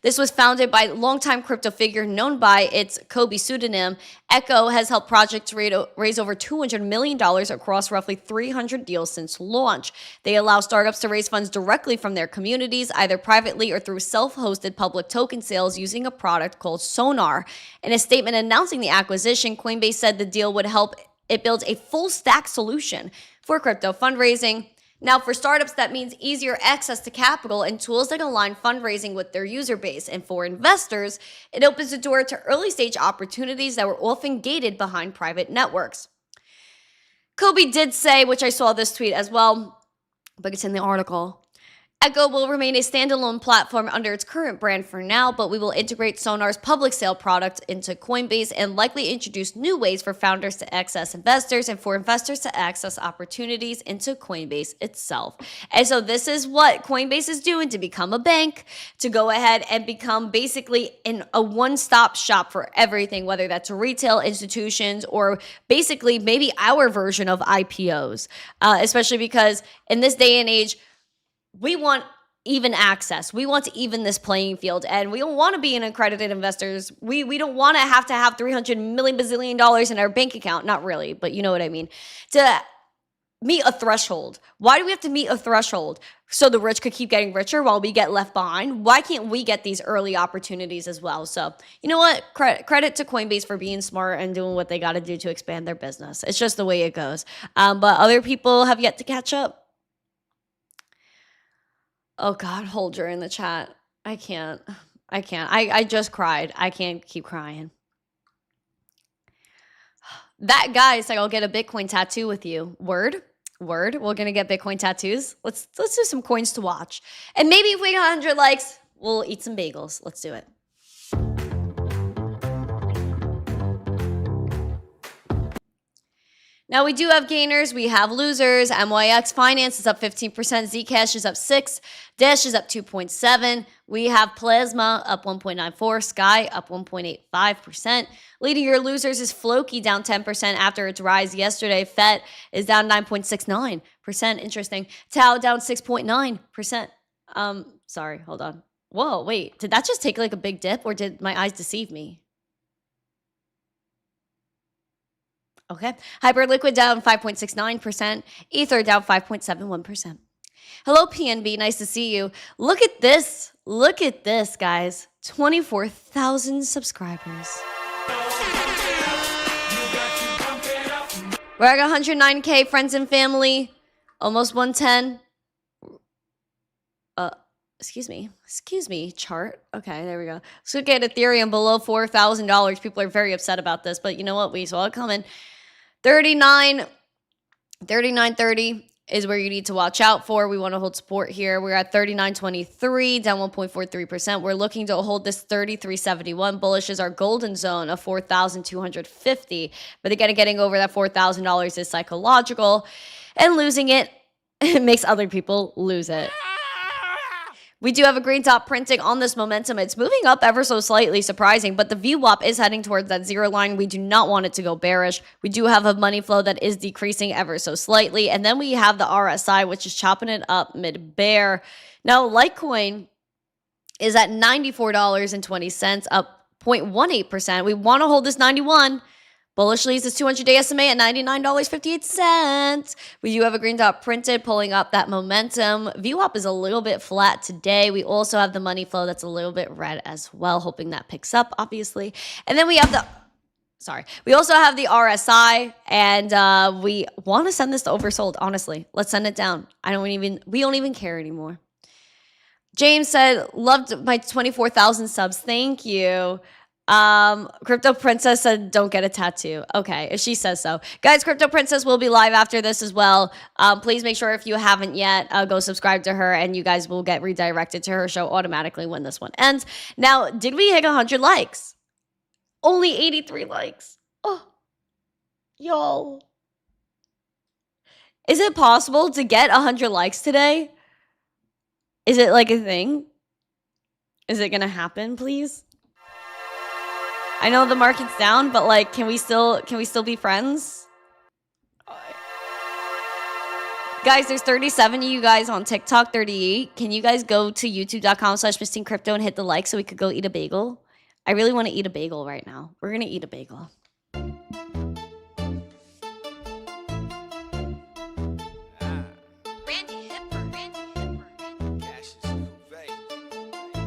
This was founded by longtime crypto figure known by its Kobe pseudonym. Echo has helped projects raise over $200 million across roughly 300 deals since launch. They allow startups to raise funds directly from their communities, either privately or through self-hosted public token sales using a product called Sonar. In a statement announcing the acquisition, Coinbase said the deal would help it builds a full stack solution for crypto fundraising. Now, for startups, that means easier access to capital and tools that align fundraising with their user base. And for investors, it opens the door to early stage opportunities that were often gated behind private networks. Kobe did say, which I saw this tweet as well, but it's in the article, Echo will remain a standalone platform under its current brand for now, but we will integrate Sonar's public sale product into Coinbase and likely introduce new ways for founders to access investors and for investors to access opportunities into Coinbase itself. And so this is what Coinbase is doing to become a bank, to go ahead and become basically a one-stop shop for everything, whether that's retail institutions or basically maybe our version of IPOs, especially because in this day and age, we want even access. We want to even this playing field, and we don't want to be an accredited investors. We don't want to have $300 million bazillion dollars in our bank account. Not really, but you know what I mean. To meet a threshold. Why do we have to meet a threshold? So the rich could keep getting richer while we get left behind? Why can't we get these early opportunities as well? So, you know what? Credit to Coinbase for being smart and doing what they got to do to expand their business. It's just the way it goes. But other people have yet to catch up. Oh God, hold her in the chat. I can't. I just cried. I can't keep crying. That guy said, I'll get a Bitcoin tattoo with you. Word. We're gonna get Bitcoin tattoos. Let's do some coins to watch. And maybe if we get 100 likes, we'll eat some bagels. Let's do it. Now, we do have gainers. We have losers. MYX Finance is up 15%. Zcash is up 6%. Dash is up 2.7%. We have Plasma up 1.94%. Sky up 1.85%. Leading your losers is Floki down 10% after its rise yesterday. FET is down 9.69%. Interesting. Tau down 6.9%. Sorry, hold on. Whoa, wait. Did that just take like a big dip or did my eyes deceive me? Okay. Hyperliquid down 5.69%. Ether down 5.71%. Hello, PNB. Nice to see you. Look at this. Look at this, guys. 24,000 subscribers. We're at 109K friends and family. Almost 110. Excuse me, chart. Okay, there we go. So look at Ethereum below $4,000. People are very upset about this, but you know what? We saw it coming. 39.30 is where you need to watch out for. We want to hold support here. We're at 39.23, down 1.43%. We're looking to hold this 33.71. Bullish is our golden zone of 4,250. But again, getting over that $4,000 is psychological, and losing it makes other people lose it. We do have a green top printing on this momentum. It's moving up ever so slightly, surprising, but the VWAP is heading towards that zero line. We do not want it to go bearish. We do have a money flow that is decreasing ever so slightly. And then we have the RSI, which is chopping it up mid-bear. Now, Litecoin is at $94.20, up 0.18%. We want to hold this 91. Bullish leads this 200-day SMA at $99.58. We do have a green dot printed, pulling up that momentum. VWAP is a little bit flat today. We also have the money flow that's a little bit red as well, hoping that picks up, obviously. And then we have we also have the RSI, and we want to send this to oversold, honestly. Let's send it down. We don't even care anymore. James said, loved my 24,000 subs. Thank you. Crypto Princess said, don't get a tattoo. Okay, if she says so. Guys, Crypto Princess will be live after this as well. Please make sure if you haven't yet, go subscribe to her, and you guys will get redirected to her show automatically when this one ends. Now, did we hit 100 likes? Only 83 likes. Oh, y'all. Is it possible to get 100 likes today? Is it like a thing? Is it gonna happen, please? I know the market's down, but like, can we still be friends? Guys, there's 37 of you guys on TikTok, 38. Can you guys go to youtube.com/missteencrypto and hit the like so we could go eat a bagel? I really want to eat a bagel right now. We're going to eat a bagel. Randi Hipper.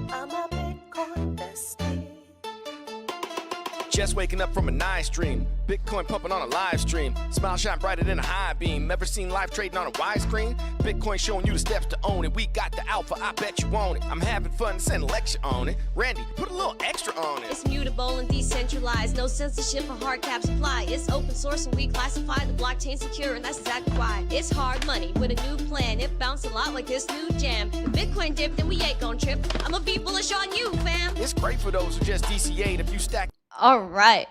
I'm a Bitcoin bestie. Just waking up from a nice dream. Bitcoin pumping on a live stream. Smile shine brighter than a high beam. Ever seen live trading on a widescreen? Bitcoin showing you the steps to own it. We got the alpha, I bet you want it. I'm having fun, send a lecture on it. Randy, put a little extra on it. It's mutable and decentralized, no censorship or hard caps apply. It's open source and we classify the blockchain secure, and that's exactly why. It's hard money with a new plan. It bounced a lot like this new jam. If Bitcoin dip, then we ain't gon' trip. I'ma be bullish on you, fam. It's great for those who just DCA'd. If you stack All right.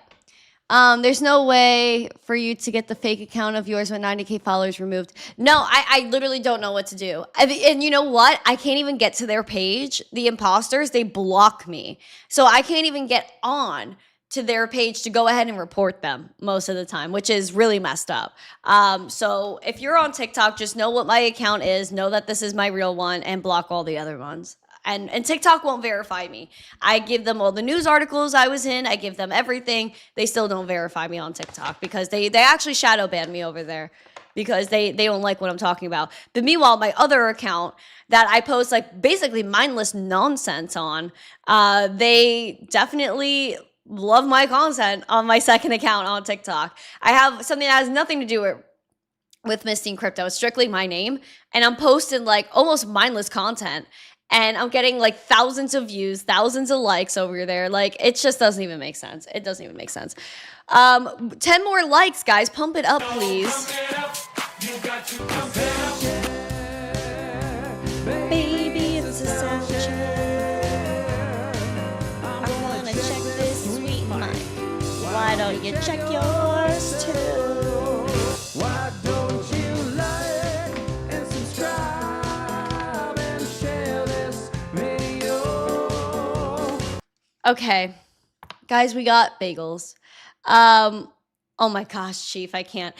There's no way for you to get the fake account of yours with 90K followers removed. No, I literally don't know what to do. And you know what? I can't even get to their page. The imposters, they block me. So I can't even get on to their page to go ahead and report them most of the time, which is really messed up. So if you're on TikTok, just know what my account is, know that this is my real one, and block all the other ones. And TikTok won't verify me. I give them all the news articles I was in. I give them everything. They still don't verify me on TikTok because they actually shadow ban me over there because they don't like what I'm talking about. But meanwhile, my other account that I post like basically mindless nonsense on, they definitely love my content on my second account on TikTok. I have something that has nothing to do with missteencrypto. It's strictly my name. And I'm posting like almost mindless content. And I'm getting like thousands of views, thousands of likes over there. Like, it just doesn't even make sense. It doesn't even make sense. 10 more likes, guys. Pump it up, please. Baby, it's a sound check. I wanna check this sweet mind. Why don't you check yours too? Why don't you like and subscribe and share this video? Okay. Guys, we got bagels. Oh my gosh, Chief, I can't.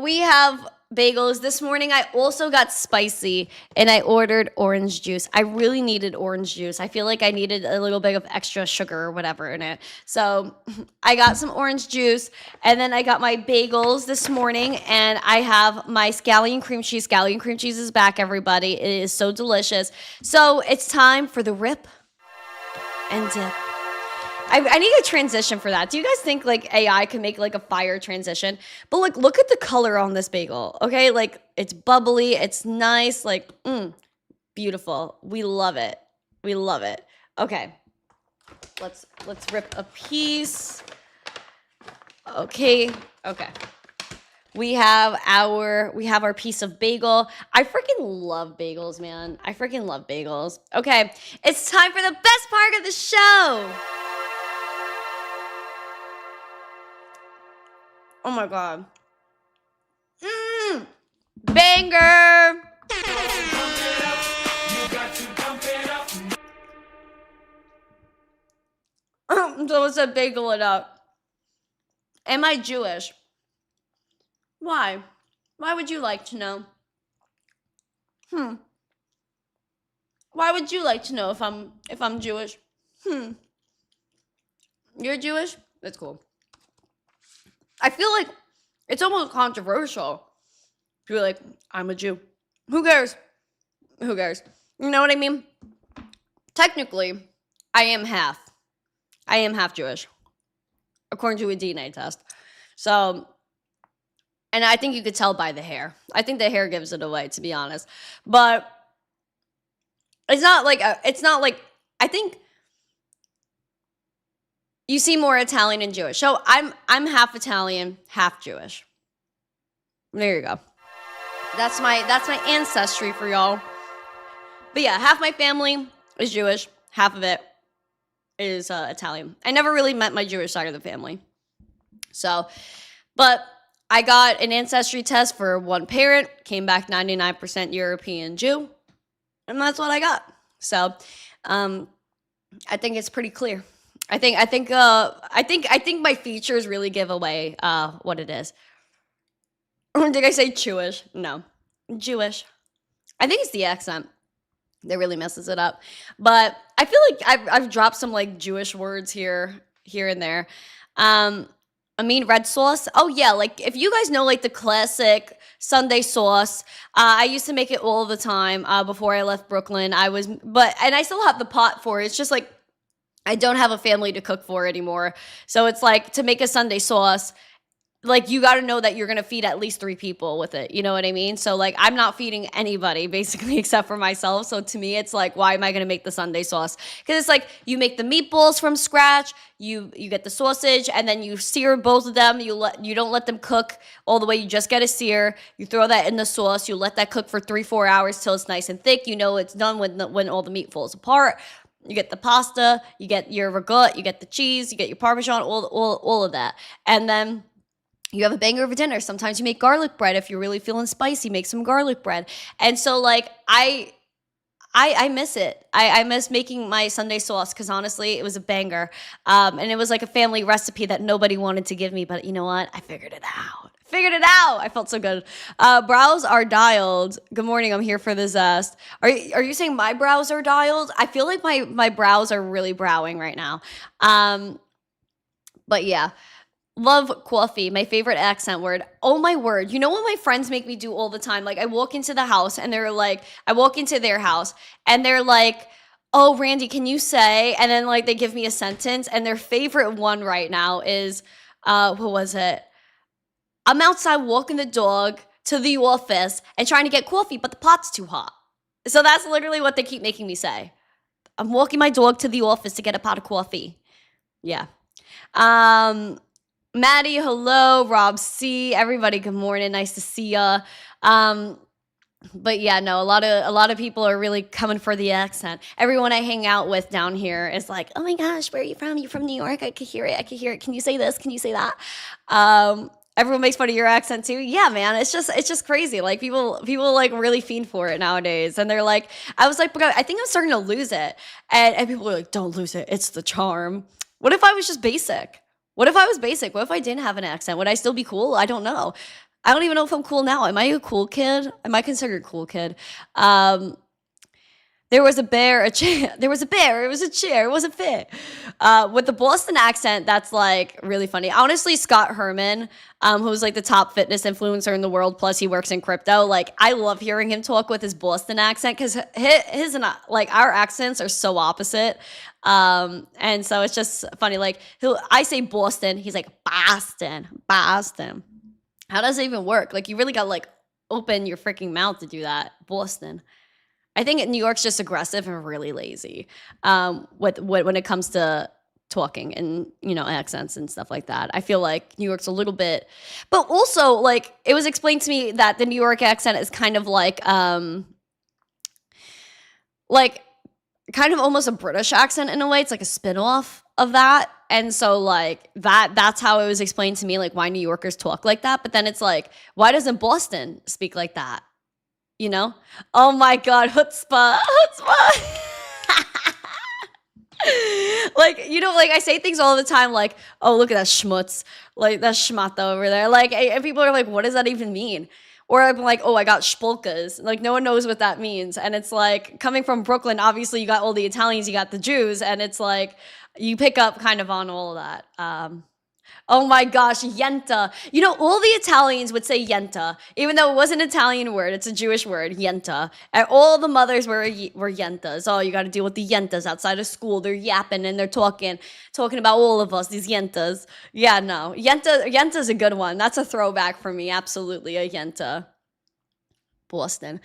We have bagels. This morning I also got spicy and I ordered orange juice. I really needed orange juice. I feel like I needed a little bit of extra sugar or whatever in it. So I got some orange juice and then I got my bagels this morning and I have my scallion cream cheese. Scallion cream cheese is back, everybody. It is so delicious. So it's time for the rip and dip. I need a transition for that. Do you guys think like AI can make like a fire transition? But like, look at the color on this bagel, okay? Like, it's bubbly, it's nice, like, beautiful. We love it. We love it. Okay, let's rip a piece. Okay. We have our piece of bagel. I freaking love bagels, man. I freaking love bagels. Okay, it's time for the best part of the show. Oh my god. Banger! So it's a bagel it up. Am I Jewish? Why? Why would you like to know? Why would you like to know if I'm Jewish? You're Jewish? That's cool. I feel like it's almost controversial to be like, I'm a Jew. Who cares? Who cares? You know what I mean? Technically, I am half. I am half Jewish, according to a DNA test. So, and I think you could tell by the hair. I think the hair gives it away, to be honest. But it's not like, I think you see more Italian and Jewish. So I'm half Italian, half Jewish. There you go. That's my ancestry for y'all. But yeah, half my family is Jewish, half of it is Italian. I never really met my Jewish side of the family. So, but I got an ancestry test for one parent, came back 99% European Jew, and that's what I got. So, I think it's pretty clear. I think my features really give away what it is. Did I say Jewish? No. Jewish. I think it's the accent that really messes it up. But I feel like I've dropped some like Jewish words here and there. I mean, red sauce. Oh yeah, like if you guys know like the classic Sunday sauce, I used to make it all the time before I left Brooklyn. And I still have the pot for it. It's just like I don't have a family to cook for anymore. So it's like to make a Sunday sauce, like you got to know that you're going to feed at least 3 people with it. You know what I mean? So like I'm not feeding anybody basically except for myself. So to me, it's like, why am I going to make the Sunday sauce? Because it's like you make the meatballs from scratch. You get the sausage and then you sear both of them. You don't let them cook all the way. You just get a sear. You throw that in the sauce. You let that cook for 3-4 hours till it's nice and thick. You know it's done when all the meat falls apart. You get the pasta. You get your ragout. You get the cheese. You get your Parmesan. All of that, and then you have a banger of a dinner. Sometimes you make garlic bread. If you're really feeling spicy, make some garlic bread. And so like I miss it. I miss making my Sunday sauce because honestly, it was a banger. And it was like a family recipe that nobody wanted to give me. But you know what? I figured it out. I felt so good. Brows are dialed. Good morning. I'm here for the zest. Are you saying my brows are dialed? I feel like my brows are really browing right now. But yeah. Love coffee, my favorite accent word. Oh my word. You know what my friends make me do all the time? Like I walk into the house and they're like, I walk into their house and they're like, oh, Randy, can you say? And then like they give me a sentence and their favorite one right now is, what was it? I'm outside walking the dog to the office and trying to get coffee, but the pot's too hot. So that's literally what they keep making me say. I'm walking my dog to the office to get a pot of coffee. Yeah. Maddie, hello. Rob C, everybody, good morning. Nice to see ya. But yeah, no, a lot of people are really coming for the accent. Everyone I hang out with down here is like, oh my gosh, where are you from? You from New York? I could hear it. Can you say this? Can you say that? Everyone makes fun of your accent too. Yeah, man, it's just crazy. Like people like really fiend for it nowadays, and they're like, I was like, I think I'm starting to lose it, and people are like, don't lose it. It's the charm. What if I was just basic? What if I was basic? What if I didn't have an accent? Would I still be cool? I don't know. I don't even know if I'm cool now. Am I a cool kid? Am I considered a cool kid? There was a bear, a chair. There was a bear. It was a chair. It wasn't fit. With the Boston accent, that's like really funny. Honestly, Scott Herman, who's like the top fitness influencer in the world, plus he works in crypto. Like I love hearing him talk with his Boston accent because his and like our accents are so opposite. And so it's just funny. Like I say Boston, he's like Boston. How does it even work? Like you really got to like open your freaking mouth to do that. Boston. I think New York's just aggressive and really lazy when it comes to talking and, you know, accents and stuff like that. I feel like New York's a little bit, but also like it was explained to me that the New York accent is kind of like kind of almost a British accent in a way. It's like a spin-off of that. And so like that's how it was explained to me, like why New Yorkers talk like that. But then it's like, why doesn't Boston speak like that? You know? Oh my God, chutzpah. Like, you know, like I say things all the time like, oh, look at that schmutz. Like that schmata over there. Like, and people are like, what does that even mean? Or I'm like, oh, I got spolkas. Like no one knows what that means. And it's like coming from Brooklyn, obviously you got all the Italians, you got the Jews. And it's like you pick up kind of on all of that. Oh my gosh, yenta. You know, all the Italians would say yenta, even though it wasn't an Italian word. It's a Jewish word, yenta. And all the mothers were yentas. Oh, you got to deal with the yentas outside of school. They're yapping and they're talking about all of us, these yentas. Yeah, no. Yenta's a good one. That's a throwback for me. Absolutely, a yenta. Boston.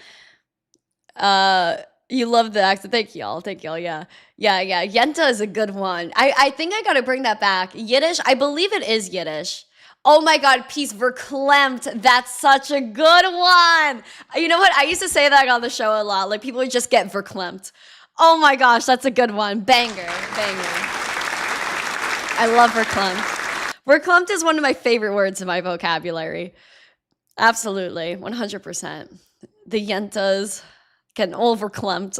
You love the accent. Thank y'all. Yeah. Yenta is a good one. I think I gotta bring that back. Yiddish, I believe it is Yiddish. Oh my God, peace verklempt. That's such a good one. You know what? I used to say that on the show a lot. Like people would just get verklempt. Oh my gosh, that's a good one. Banger. I love verklempt. Verklempt is one of my favorite words in my vocabulary. Absolutely, 100%. The yentas. Getting overclumped.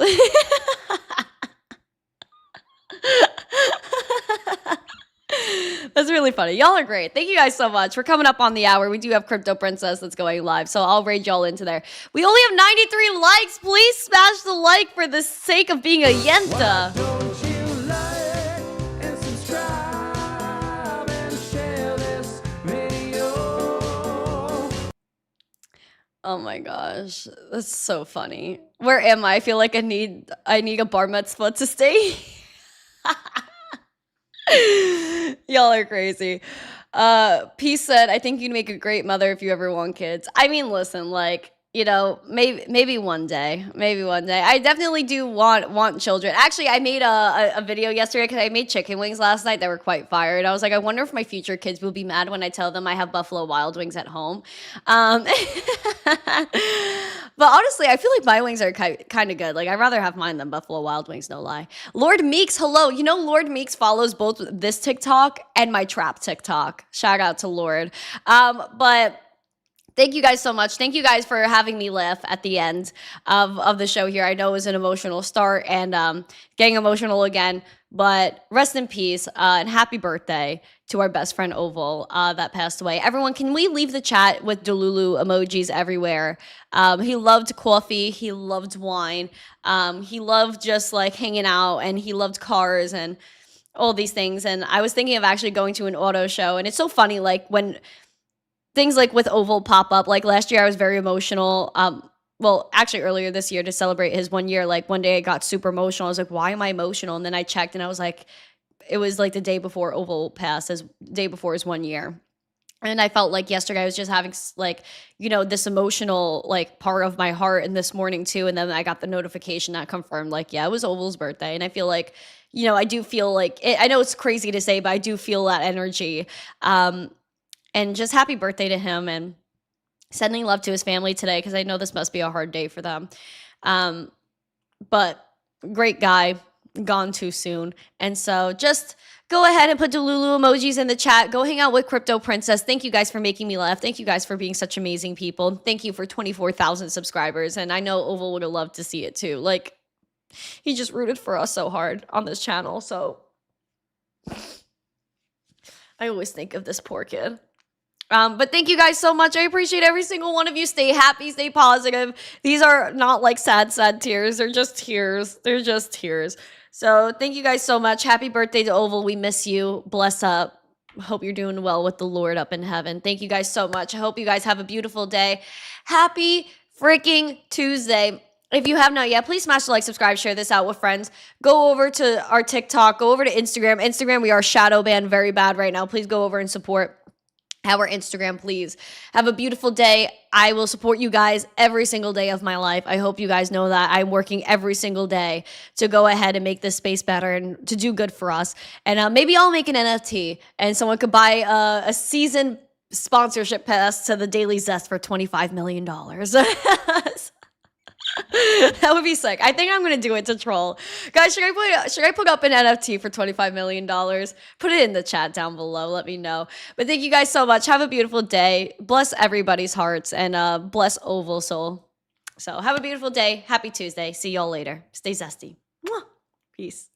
That's really funny. Y'all are great. Thank you guys so much. We're coming up on the hour. We do have Crypto Princess that's going live, so I'll raid y'all into there. We only have 93 likes. Please smash the like for the sake of being a Yenta. Don't you like and subscribe and share this video? Oh my gosh, that's so funny. Where am I? I feel like I need a bar mitzvah to stay. Y'all are crazy. Peace said, I think you'd make a great mother if you ever want kids. I mean, listen, like, you know, maybe one day. Maybe one day. I definitely do want children. Actually, I made a video yesterday because I made chicken wings last night that were quite fire. And I was like, I wonder if my future kids will be mad when I tell them I have Buffalo Wild Wings at home. But honestly, I feel like my wings are kind of good. Like, I'd rather have mine than Buffalo Wild Wings, no lie. Lord Meeks, hello. You know, Lord Meeks follows both this TikTok and my trap TikTok. Shout out to Lord. But thank you guys so much. Thank you guys for having me laugh at the end of the show here. I know it was an emotional start and getting emotional again. But rest in peace and happy birthday to our best friend Oval that passed away. Everyone, can we leave the chat with Delulu emojis everywhere? He loved coffee. He loved wine. He loved just like hanging out, and he loved cars and all these things. And I was thinking of actually going to an auto show. And it's so funny, like when things like with Oval pop up. Like last year I was very emotional. Well, actually earlier this year to celebrate his 1 year, like one day I got super emotional. I was like, why am I emotional? And then I checked and I was like, it was like the day before Oval passed, as day before his 1 year. And I felt like yesterday I was just having like, you know, this emotional like part of my heart, and this morning too. And then I got the notification that confirmed like, yeah, it was Oval's birthday. And I feel like, you know, I do feel like, I know it's crazy to say, but I do feel that energy. And just happy birthday to him, and sending love to his family today, because I know this must be a hard day for them. But great guy, gone too soon. And so just go ahead and put Delulu emojis in the chat. Go hang out with Crypto Princess. Thank you guys for making me laugh. Thank you guys for being such amazing people. Thank you for 24,000 subscribers. And I know Oval would have loved to see it too. Like, he just rooted for us so hard on this channel. So I always think of this poor kid. But thank you guys so much. I appreciate every single one of you. Stay happy, stay positive. These are not like sad tears. They're just tears. They're just tears. So thank you guys so much. Happy birthday to Oval. We miss you. Bless up. Hope you're doing well with the Lord up in heaven. Thank you guys so much. I hope you guys have a beautiful day. Happy freaking Tuesday. If you have not yet, please smash the like, subscribe, share this out with friends. Go over to our TikTok. Go over to Instagram. Instagram, we are shadow banned very bad right now. Please go over and support our Instagram, please. Have a beautiful day. I will support you guys every single day of my life. I hope you guys know that I'm working every single day to go ahead and make this space better and to do good for us. And maybe I'll make an NFT and someone could buy a season sponsorship pass to the Daily Zest for $25 million. That would be sick. I think I'm gonna do it to troll. Guys, should I put up an NFT for $25 million? Put it in the chat down below. Let me know. But thank you guys so much. Have a beautiful day. Bless everybody's hearts, and bless Oval Soul. So have a beautiful day. Happy Tuesday. See y'all later. Stay zesty. Mwah. Peace.